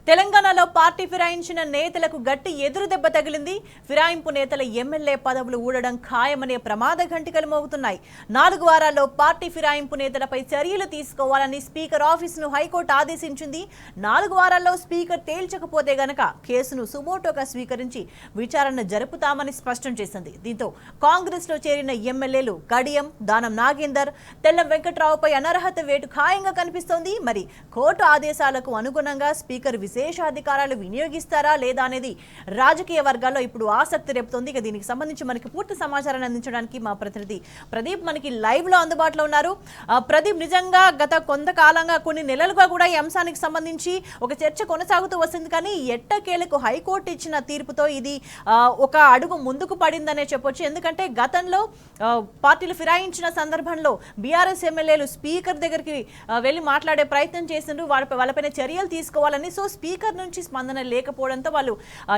తెలంగాణలో పార్టీ ఫిరాయించిన నేతలకు గట్టి ఎదురు దెబ్బ తగిలింది. ఫిరాయింపు నేతల ఎమ్మెల్యే పదవులు ఊడడం ఖాయమనే ప్రమాద ఘంటికలు మోగుతున్నాయి. 4 వారాల్లో పార్టీ ఫిరాయింపు నేతలపై చర్యలు తీసుకోవాలని స్పీకర్ ఆఫీసును హైకోర్టు ఆదేశించింది. 4 వారాల్లో స్పీకర్ తేల్చకపోతే గనక కేసును సుమోటోగా స్వీకరించి విచారణ జరుపుతామని స్పష్టం చేసింది. దీంతో కాంగ్రెస్ లో చేరిన ఎమ్మెల్యేలు కడియం, దానం నాగేందర్, తెల్లం వెంకట్రావుపై అనర్హత వేటు ఖాయంగా కనిపిస్తోంది. మరి కోర్టు ఆదేశాలకు అనుగుణంగా స్పీకర్ విశేషాధికారాలు వినియోగిస్తారా లేదా అనేది రాజకీయ వర్గాల్లో ఇప్పుడు ఆసక్తి రేపుతోంది. ఇక దీనికి సంబంధించి మనకి పూర్తి సమాచారాన్ని అందించడానికి మా ప్రతినిధి ప్రదీప్ మనకి లైవ్ లో అందుబాటులో ఉన్నారు. ప్రదీప్, నిజంగా గత కొంతకాలంగా కొన్ని నెలలుగా కూడా ఈ అంశానికి సంబంధించి ఒక చర్చ కొనసాగుతూ వస్తుంది. కానీ ఎట్టకేలకు హైకోర్టు ఇచ్చిన తీర్పుతో ఇది ఒక అడుగు ముందుకు పడిందనే చెప్పొచ్చు. ఎందుకంటే గతంలో పార్టీలు ఫిరాయించిన సందర్భంలో బీఆర్ఎస్ ఎమ్మెల్యేలు స్పీకర్ దగ్గరికి వెళ్ళి మాట్లాడే ప్రయత్నం చేసిండ్రు. వాళ్ళపైన చర్యలు తీసుకోవాలని. సో స్పీకర్ నుంచి స్పందన లేకపోవడంతో వాళ్ళు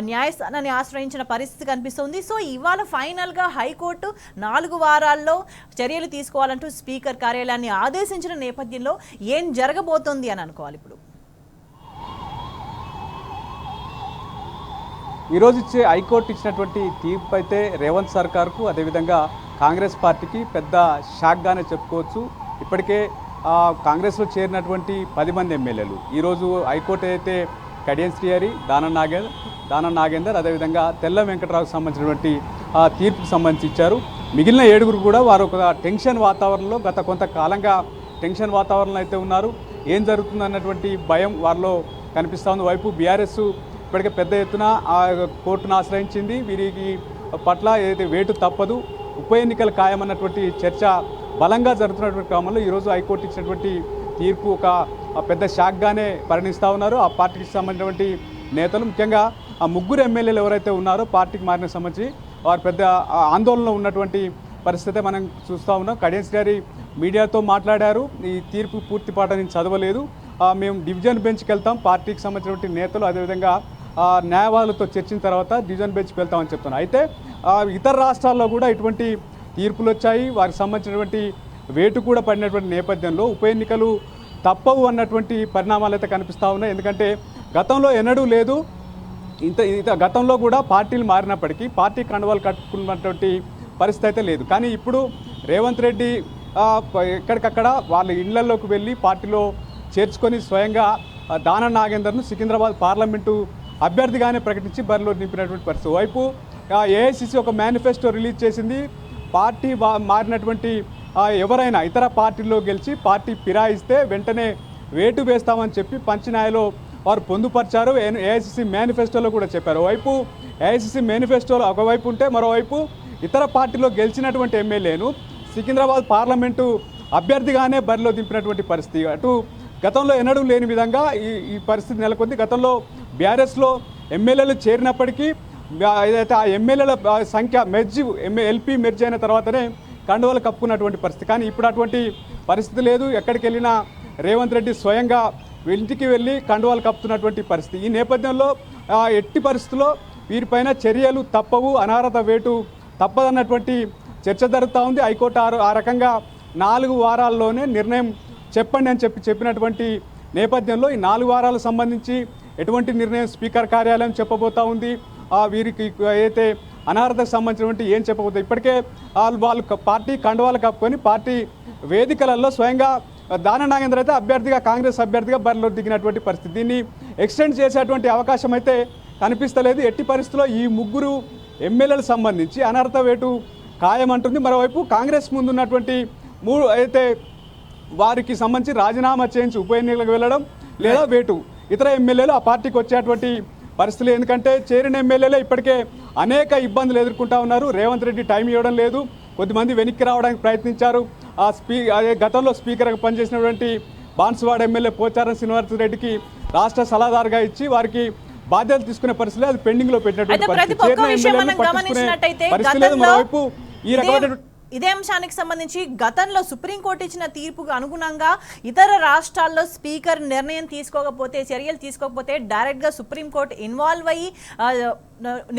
న్యాయస్థానాన్ని ఆశ్రయించిన పరిస్థితి కనిపిస్తుంది. సో ఇవాళ ఫైనల్ గా హైకోర్టు 4 వారాల్లో చర్యలు తీసుకోవాలంటూ స్పీకర్ కార్యాలయాన్ని ఆదేశించిన నేపథ్యంలో ఏం జరగబోతోంది అని అనుకోవాలి ఇప్పుడు. ఈరోజు హైకోర్టు ఇచ్చినటువంటి తీర్పు అయితే రేవంత్ సర్కార్కు అదేవిధంగా కాంగ్రెస్ పార్టీకి పెద్ద షాక్గానే చెప్పుకోవచ్చు. ఇప్పటికే కాంగ్రెస్లో చేరినటువంటి 10 మంది ఎమ్మెల్యేలు ఈరోజు హైకోర్టు అయితే కడియం శ్రీహరి, దానం నాగేందర్ అదేవిధంగా తెల్లం వెంకట్రావుకు సంబంధించినటువంటి తీర్పుకు సంబంధించి ఇచ్చారు. మిగిలిన 7 కూడా వారు ఒక టెన్షన్ వాతావరణంలో గత కొంతకాలంగా టెన్షన్ వాతావరణంలో అయితే ఉన్నారు. ఏం జరుగుతుందన్నటువంటి భయం వారిలో కనిపిస్తూ ఉంది. వైపు బీఆర్ఎస్ ఇప్పటికే పెద్ద ఎత్తున కోర్టును ఆశ్రయించింది. వీరికి పట్ల ఏదైతే వేటు తప్పదు, ఉప ఎన్నికలు ఖాయమన్నటువంటి చర్చ బలంగా జరుగుతున్నటువంటి క్రమంలో ఈరోజు హైకోర్టు ఇచ్చినటువంటి తీర్పు ఒక పెద్ద షాక్గానే పరిగణిస్తూ ఉన్నారు. ఆ పార్టీకి సంబంధించినటువంటి నేతలు, ముఖ్యంగా ఆ 3 ఎమ్మెల్యేలు ఎవరైతే ఉన్నారో పార్టీకి మారిన సంబంధించి వారు పెద్ద ఆందోళనలో ఉన్నటువంటి పరిస్థితి మనం చూస్తూ ఉన్నాం. కడియం శ్రీహరి మీడియాతో మాట్లాడారు. ఈ తీర్పు పూర్తి పాట నేను చదవలేదు, మేము డివిజన్ బెంచ్కి వెళ్తాం, పార్టీకి సంబంధించినటువంటి నేతలు అదేవిధంగా న్యాయవాదులతో చర్చించిన తర్వాత డివిజన్ బెంచ్కి వెళ్తామని చెప్తున్నారు. అయితే ఇతర రాష్ట్రాల్లో కూడా ఇటువంటి తీర్పులు వచ్చాయి. వారికి సంబంధించినటువంటి వేటు కూడా పడినటువంటి నేపథ్యంలో ఉప ఎన్నికలు తప్పవు అన్నటువంటి పరిణామాలు అయితే కనిపిస్తూ ఉన్నాయి. ఎందుకంటే గతంలో ఎన్నడూ లేదు, ఇంత గతంలో కూడా పార్టీలు మారినప్పటికీ పార్టీ కండువాలు కట్టుకున్నటువంటి పరిస్థితి అయితే లేదు. కానీ ఇప్పుడు రేవంత్ రెడ్డి ఎక్కడికక్కడ వాళ్ళ ఇళ్లలోకి వెళ్ళి పార్టీలో చేర్చుకొని స్వయంగా దానం నాగేందర్ను సికింద్రాబాద్ పార్లమెంటు అభ్యర్థిగానే ప్రకటించి బరిలో నింపినటువంటి పరిస్థితి. వైపు ఏఐసిసి ఒక మేనిఫెస్టో రిలీజ్ చేసింది. పార్టీ మారినటువంటి ఎవరైనా ఇతర పార్టీల్లో గెలిచి పార్టీ ఫిరాయిస్తే వెంటనే వేటు వేస్తామని చెప్పి పంచనాయలో వారు పొందుపరిచారు. ఏఐసిసి మేనిఫెస్టోలో కూడా చెప్పారు. వైపు ఏఐసిసి మేనిఫెస్టోలో ఒకవైపు ఉంటే మరోవైపు ఇతర పార్టీలో గెలిచినటువంటి ఎమ్మెల్యేను సికింద్రాబాద్ పార్లమెంటు అభ్యర్థిగానే బరిలో దింపినటువంటి పరిస్థితి. అటు గతంలో ఎన్నడూ లేని విధంగా ఈ పరిస్థితి నెలకొంది. గతంలో బీఆర్ఎస్లో ఎమ్మెల్యేలు చేరినప్పటికీ ఏదైతే ఆ ఎమ్మెల్యేల సంఖ్య ఎల్పీ మెర్జ్ అయిన తర్వాతనే కండువాలు కప్పుకున్నటువంటి పరిస్థితి. కానీ ఇప్పుడు అటువంటి పరిస్థితి లేదు. ఎక్కడికి వెళ్ళినా రేవంత్ రెడ్డి స్వయంగా ఇంటికి వెళ్ళి కండువాలు కప్పుతున్నటువంటి పరిస్థితి. ఈ నేపథ్యంలో ఎట్టి పరిస్థితుల్లో వీరిపైన చర్యలు తప్పవు, అనర్హత వేటు తప్పదన్నటువంటి చర్చ జరుగుతూ ఉంది. హైకోర్టు ఆ రకంగా 4 వారాల్లోనే నిర్ణయం చెప్పండి అని చెప్పినటువంటి నేపథ్యంలో ఈ 4 వారాలకు సంబంధించి ఎటువంటి నిర్ణయం స్పీకర్ కార్యాలయం చెప్పబోతూ ఉంది, వీరికి అయితే అనర్హతకు సంబంధించినటువంటి ఏం చెప్పబోతుంది. ఇప్పటికే వాళ్ళు పార్టీ కండువాలు కప్పుకొని పార్టీ వేదికలలో స్వయంగా దానం నాగేందర్ అయితే అభ్యర్థిగా కాంగ్రెస్ అభ్యర్థిగా బరిలో దిగినటువంటి పరిస్థితి. దీన్ని ఎక్స్టెండ్ చేసేటువంటి అవకాశం అయితే కనిపిస్తలేదు. ఎట్టి పరిస్థితుల్లో ఈ 3 ఎమ్మెల్యేలకు సంబంధించి అనర్హత వేటు ఖాయమంటుంది. మరోవైపు కాంగ్రెస్ ముందున్నటువంటి 3 అయితే వారికి సంబంధించి రాజీనామా చేయించి ఉప ఎన్నికలకు వెళ్ళడం లేదా వేటు ఇతర ఎమ్మెల్యేలు ఆ పార్టీకి వచ్చేటువంటి పరిస్థితులు. ఎందుకంటే చేరిన ఎమ్మెల్యేలే ఇప్పటికే అనేక ఇబ్బందులు ఎదుర్కొంటూ ఉన్నారు. రేవంత్ రెడ్డి టైం ఇవ్వడం లేదు. కొద్దిమంది వెనక్కి రావడానికి ప్రయత్నించారు. గతంలో స్పీకర్గా పనిచేసినటువంటి బాన్సువాడ ఎమ్మెల్యే పోచారం శ్రీనివాస్ రెడ్డికి రాష్ట్ర సలహాదారుగా ఇచ్చి వారికి బాధ్యతలు తీసుకునే పరిస్థితి అది పెండింగ్లో పెట్టినటువంటి పరిస్థితి. చేరిన ఎమ్మెల్యేలను పట్టించుకునే పరిస్థితి లేదు. మరోవైపు ఈ రకమైన ఇదే అంశానికి సంబంధించి గతంలో సుప్రీంకోర్టు ఇచ్చిన తీర్పుకు అనుగుణంగా ఇతర రాష్ట్రాల్లో స్పీకర్ నిర్ణయం తీసుకోకపోతే, చర్యలు తీసుకోకపోతే డైరెక్ట్గా సుప్రీంకోర్టు ఇన్వాల్వ్ అయ్యి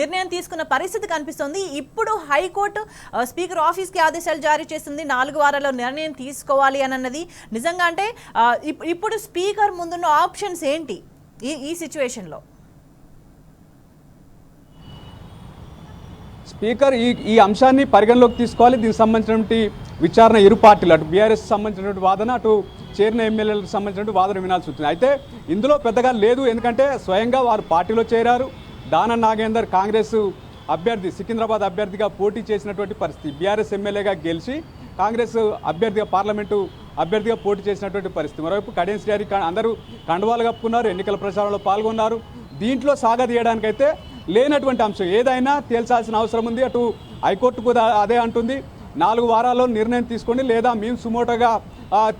నిర్ణయం తీసుకున్న పరిస్థితి కనిపిస్తుంది. ఇప్పుడు హైకోర్టు స్పీకర్ ఆఫీస్కి ఆదేశాలు జారీ చేసింది 4 వారాల్లో నిర్ణయం తీసుకోవాలి అని అన్నది. నిజంగా అంటే ఇప్పుడు స్పీకర్ ముందున్న ఆప్షన్స్ ఏంటి? ఈ సిచ్యువేషన్లో? స్పీకర్ ఈ అంశాన్ని పరిగణలోకి తీసుకోవాలి. దీనికి సంబంధించినటువంటి విచారణ ఇరు పార్టీలు, అటు బీఆర్ఎస్ సంబంధించినటువంటి వాదన, అటు చేరిన ఎమ్మెల్యేలకు సంబంధించినటువంటి వాదన వినాల్సి వచ్చింది. అయితే ఇందులో పెద్దగా లేదు, ఎందుకంటే స్వయంగా వారు పార్టీలో చేరారు. దానం నాగేందర్ కాంగ్రెస్ అభ్యర్థి, సికింద్రాబాద్ అభ్యర్థిగా పోటీ చేసినటువంటి పరిస్థితి. బీఆర్ఎస్ ఎమ్మెల్యేగా గెలిచి కాంగ్రెస్ అభ్యర్థిగా, పార్లమెంటు అభ్యర్థిగా పోటీ చేసినటువంటి పరిస్థితి. మరోవైపు కడియం శ్రీహరి అందరూ కండువాలు కప్పుకున్నారు, ఎన్నికల ప్రచారంలో పాల్గొన్నారు. దీంట్లో సాగదీయడానికైతే లేనటువంటి అంశం ఏదైనా తేల్చాల్సిన అవసరం ఉంది. అటు హైకోర్టు కూడా అదే అంటుంది, 4 వారాల్లో నిర్ణయం తీసుకోండి, లేదా మేము సుమోటోగా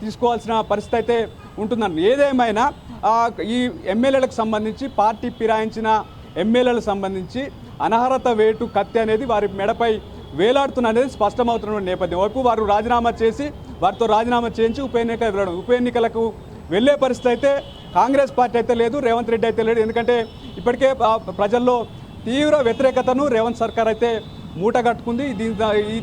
తీసుకోవాల్సిన పరిస్థితి అయితే ఉంటుందండి. ఏదేమైనా ఈ ఎమ్మెల్యేలకు సంబంధించి, పార్టీ ఫిరాయించిన ఎమ్మెల్యేలకు సంబంధించి అనర్హత వేటు కత్తి అనేది వారి మెడపై వేలాడుతున్న అనేది స్పష్టమవుతున్న నేపథ్యం. వైపు వారు రాజీనామా చేసి, వారితో రాజీనామా చేయించి ఉప ఎన్నికలకు వెళ్ళే పరిస్థితి అయితే కాంగ్రెస్ పార్టీ అయితే లేదు, రేవంత్ రెడ్డి అయితే లేడు. ఎందుకంటే ఇప్పటికే ప్రజల్లో తీవ్ర వ్యతిరేకతను రేవంత్ సర్కార్ అయితే మూటగట్టుకుంది.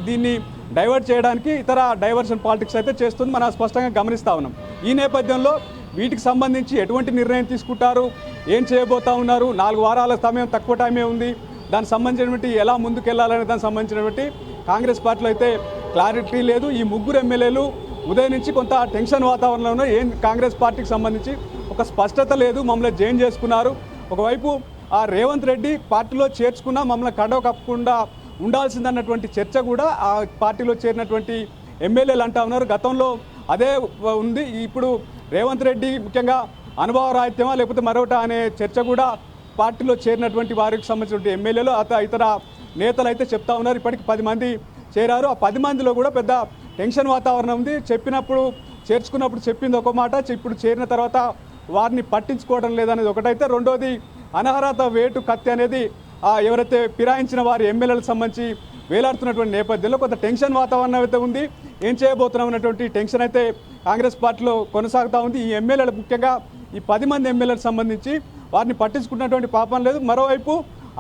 దీన్ని డైవర్ట్ చేయడానికి ఇతర డైవర్షన్ పాలిటిక్స్ అయితే చేస్తుంది, మనం స్పష్టంగా గమనిస్తూ ఉన్నాం. ఈ నేపథ్యంలో వీటికి సంబంధించి ఎటువంటి నిర్ణయం తీసుకుంటారు, ఏం చేయబోతా ఉన్నారు, 4 వారాల సమయం తక్కువ టైమే ఉంది, దానికి సంబంధించినటువంటి ఎలా ముందుకు వెళ్ళాలనే దానికి సంబంధించినటువంటి కాంగ్రెస్ పార్టీలో అయితే క్లారిటీ లేదు. ఈ 3 ఎమ్మెల్యేలు ఉదయం నుంచి కొంత టెన్షన్ వాతావరణంలో కాంగ్రెస్ పార్టీకి సంబంధించి ఒక స్పష్టత లేదు, మమ్మల్ని జాయిన్ చేసుకున్నారు. ఒకవైపు రేవంత్ రెడ్డి పార్టీలో చేర్చుకున్నా మమ్మల్ని కండవ కప్పకుండా ఉండాల్సిందన్నటువంటి చర్చ కూడా ఆ పార్టీలో చేరినటువంటి ఎమ్మెల్యేలు అంటా ఉన్నారు. గతంలో అదే ఉంది. ఇప్పుడు రేవంత్ రెడ్డి ముఖ్యంగా అనుభవ రాహిత్యమా లేకపోతే మరొకట అనే చర్చ కూడా పార్టీలో చేరినటువంటి వారికి సంబంధించినటువంటి ఎమ్మెల్యేలు ఇతర నేతలు అయితే చెప్తా ఉన్నారు. ఇప్పటికి 10 మంది చేరారు. ఆ 10 మందిలో కూడా పెద్ద టెన్షన్ వాతావరణం ఉంది. చేర్చుకున్నప్పుడు చెప్పింది ఒక మాట, ఇప్పుడు చేరిన తర్వాత వారిని పట్టించుకోవడం లేదనేది ఒకటైతే, రెండోది అనర్హత వేటు కత్తి అనేది ఎవరైతే ఫిరాయించిన వారి ఎమ్మెల్యేలకు సంబంధించి వేలాడుతున్నటువంటి నేపథ్యంలో కొంత టెన్షన్ వాతావరణం అయితే ఉంది. ఏం చేయబోతున్నాం అన్నటువంటి టెన్షన్ అయితే కాంగ్రెస్ పార్టీలో కొనసాగుతూ ఉంది. ఈ ఎమ్మెల్యేలు, ముఖ్యంగా ఈ 10 మంది ఎమ్మెల్యేలకు సంబంధించి వారిని పట్టించుకున్నటువంటి పాపం లేదు. మరోవైపు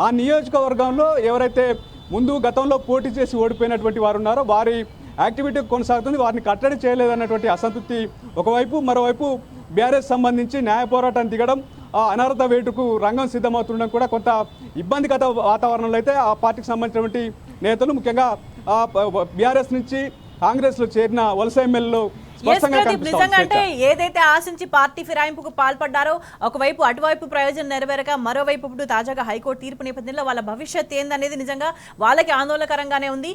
ఆ నియోజకవర్గంలో ఎవరైతే ముందు గతంలో పోటీ చేసి ఓడిపోయినటువంటి వారు ఉన్నారో వారి యాక్టివిటీ కొనసాగుతుంది, వారిని కట్టడి చేయలేదన్నటువంటి అసంతృప్తి ఒకవైపు. మరోవైపు బీఆర్ఎస్ సంబంధించి న్యాయ పోరాటం దిగడం, అనర్హత వేటుకు రంగం సిద్ధమవుతుండడం కూడా కొంత ఇబ్బందికర వాతావరణంలో అయితే ఆ పార్టీకి సంబంధించినటువంటి నేతలు, ముఖ్యంగా బీఆర్ఎస్ నుంచి కాంగ్రెస్లో చేరిన వలస ఎమ్మెల్యేలు నిజంగా అంటే ఏదైతే ఆశించి పార్టీ ఫిరాయింపుకు పాల్పడ్డారో, ఒకవైపు అటువైపు ప్రయోజనం నెరవేరక, మరోవైపు ఇప్పుడు తాజాగా హైకోర్టు తీర్పు నేపథ్యంలో వాళ్ళ భవిష్యత్ ఏందనేది నిజంగా వాళ్ళకి ఆందోళనకరంగానే ఉంది.